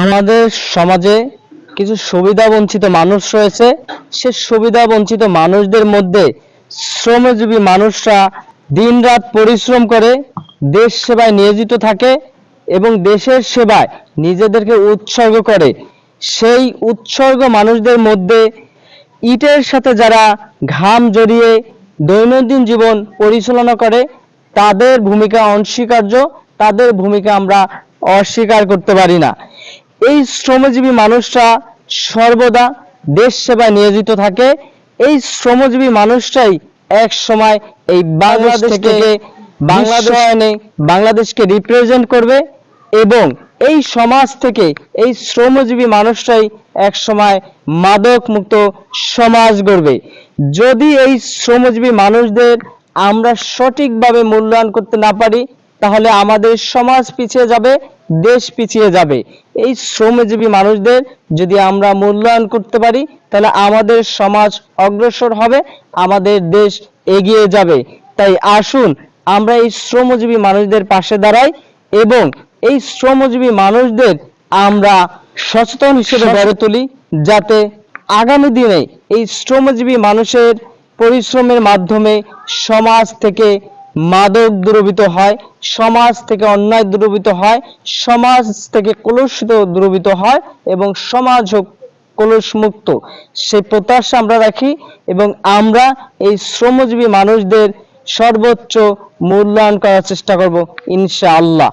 আমাদের সমাজে কিছু সুবিধা বঞ্চিত মানুষ রয়েছে। সে সুবিধা বঞ্চিত মানুষদের মধ্যে শ্রমজীবী মানুষরা দিনরাত পরিশ্রম করে দেশ সেবায় নিয়োজিত থাকে এবং দেশের সেবায় নিজেদেরকে উৎসর্গ করে। সেই উৎসর্গ মানুষদের মধ্যে ইটের সাথে যারা ঘাম জড়িয়ে দৈনন্দিন জীবন পরিচালনা করে, তাদের ভূমিকা অনস্বীকার্য, তাদের ভূমিকা আমরা অস্বীকার করতে পারি না। এই শ্রমজীবী মানুষরা সর্বদা দেশ সেবায় নিয়োজিত থাকে। এই শ্রমজীবী মানুষটাই এক সময় এই বাংলাদেশ থেকে বাংলাদেশকে রিপ্রেজেন্ট করবে এবং এই সমাজ থেকে এই শ্রমজীবী মানুষটাই এক সময় মাদক মুক্ত সমাজ গড়বে। যদি এই শ্রমজীবী মানুষদের আমরা সঠিকভাবে মূল্যায়ন করতে না পারি, তাহলে আমাদের সমাজ পিছিয়ে যাবে, দেশ পিছিয়ে যাবে। এই শ্রমজীবী মানুষদের যদি আমরা মূল্যায়ন করতে পারি, তাহলে আমাদের সমাজ অগ্রসর হবে, আমাদের দেশ এগিয়ে যাবে। তাই আসুন আমরা এই শ্রমজীবী মানুষদের পাশে দাঁড়াই এবং এই শ্রমজীবী মানুষদের আমরা সচেতন হিসেবে গড়ে তুলি, যাতে আগামী দিনে এই শ্রমজীবী মানুষের পরিশ্রমের মাধ্যমে সমাজ থেকে মাদক দূরীভূত হয়, সমাজ থেকে অন্যায় দূরীভূত হয়, সমাজ থেকে কলুষিত দূরীভূত হয় এবং সমাজ হোক কলুষমুক্ত। সেই প্রত্যাশা আমরা রাখি এবং আমরা এই শ্রমজীবী মানুষদের সর্বোচ্চ মূল্যায়ন করার চেষ্টা করব ইনশাআল্লাহ।